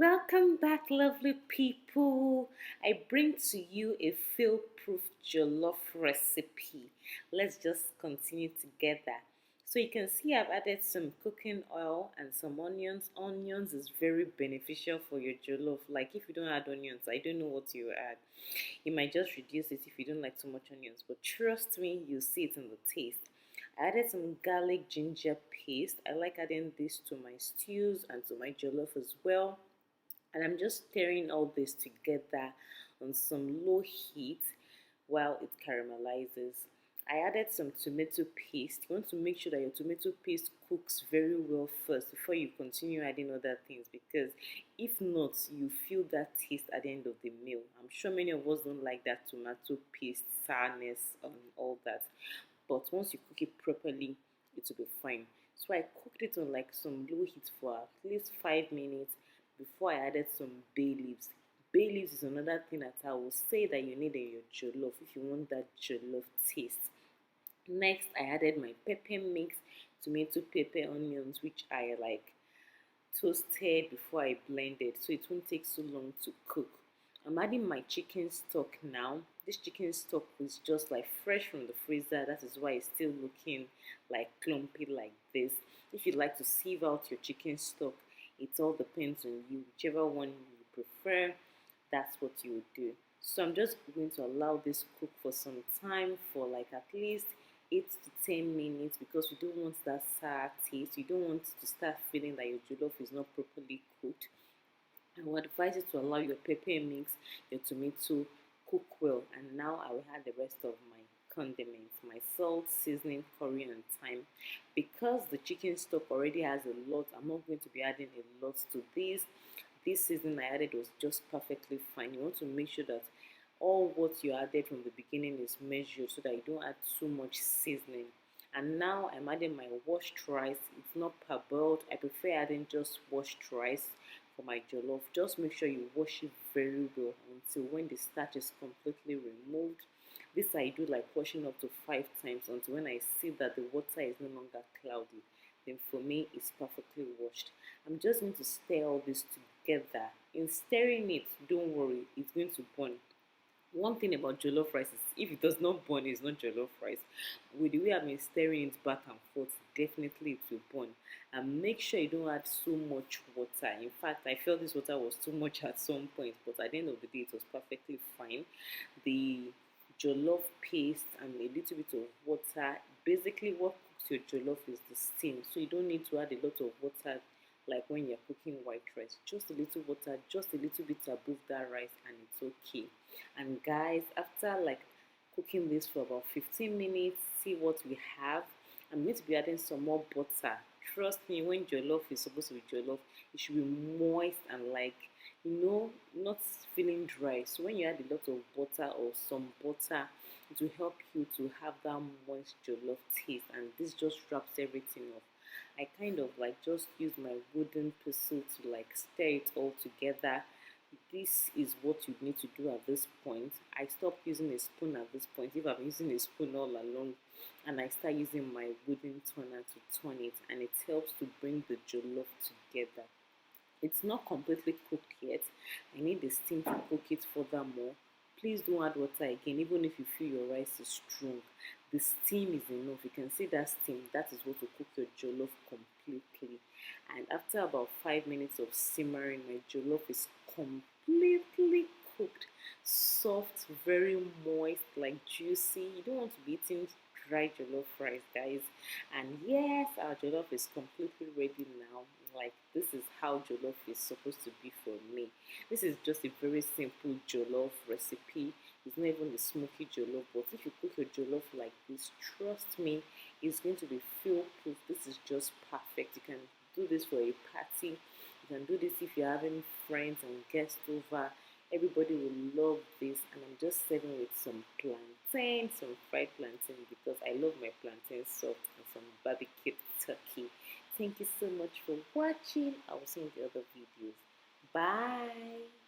Welcome back, lovely people. I bring to you a fail-proof jollof recipe. Let's just continue together. So you can see I've added some cooking oil and some onions. Onions is very beneficial for your jollof. Like if you don't add onions, I don't know what you add. You might just reduce it if you don't like too much onions. But trust me, you'll see it in the taste. I added some garlic ginger paste. I like adding this to my stews and to my jollof as well, and I'm just stirring all this together on some low heat while it caramelizes. I added some tomato paste. You want to make sure that your tomato paste cooks very well first before you continue adding other things, because if not, you feel that taste at the end of the meal. I'm sure many of us don't like that tomato paste sourness and all that, but once you cook it properly, it will be fine. So I cooked it on like some low heat for at least 5 minutes before I added some bay leaves. Bay leaves is another thing that I will say that you need in your jollof if you want that jollof taste. Next, I added my pepper mix, tomato, pepper, onions, which I like toasted before I blended, so it won't take so long to cook. I'm adding my chicken stock now. This chicken stock is just like fresh from the freezer. That is why it's still looking like clumpy like this. If you'd like to sieve out your chicken stock, it all depends on you. Whichever one you prefer, that's what you would do. So I'm just going to allow this cook for some time, for like at least 8 to 10 minutes, because we don't want that sour taste. You don't want to start feeling that your jollof is not properly cooked. I would advise you to allow your pepper mix, your tomato cook well, and now I will add the rest of my condiments, my salt, seasoning, curry, and thyme. Because the chicken stock already has a lot, I'm not going to be adding a lot to this. This seasoning I added was just perfectly fine. You want to make sure that all what you added from the beginning is measured so that you don't add too much seasoning. And now I'm adding my washed rice. It's not parboiled. I prefer adding just washed rice for my jollof. Just make sure you wash it very well until when the starch is completely removed. This I do like washing up to 5 times until when I see that the water is no longer cloudy. Then for me, it's perfectly washed. I'm just going to stir all this together. In stirring it, don't worry, it's going to burn. One thing about jollof rice is if it does not burn, it's not jollof rice. With the way I've been stirring it back and forth, definitely it will burn. And make sure you don't add so much water. In fact, I felt this water was too much at some point, but at the end of the day, it was perfectly fine. The jollof paste and a little bit of water. Basically, what cooks your jollof is the steam, so you don't need to add a lot of water like when you're cooking white rice. Just a little water, just a little bit above that rice, and it's okay. And guys, after like cooking this for about 15 minutes, see what we have. I'm going to be adding some more butter. Trust me, when jollof is supposed to be jollof, it should be moist and like, not feeling dry. So when you add a lot of butter or some butter, it will help you to have that moist jollof taste, and this just wraps everything up. I kind of like just use my wooden pestle to like stir it all together. This is what you need to do at this point. I stop using a spoon at this point. If I'm using a spoon all along, and I start using my wooden turner to turn it, and it helps to bring the jollof together. It's not completely cooked yet. I need the steam to cook it furthermore. Please don't add water again, even if you feel your rice is strong. The steam is enough. You can see that steam. That is what will cook your jollof completely. And after about 5 minutes of simmering, my jollof is completely cooked. Soft, very moist, like juicy. You don't want to be eating dry jollof rice, guys. And yes, our jollof is completely ready now. Like, this is how jollof is supposed to be for me. This is just a very simple jollof recipe. It's not even a smoky jollof, but if you cook your jollof like this, trust me, it's going to be feel proof. This is just perfect. You can do this for a party. You can do this if you're having friends and guests over. Everybody will love this. And I'm just serving with some plantain, some fried plantain, because I love my plantain soft, and some barbecue turkey. Thank you so much for watching. I will see you in the other videos. Bye.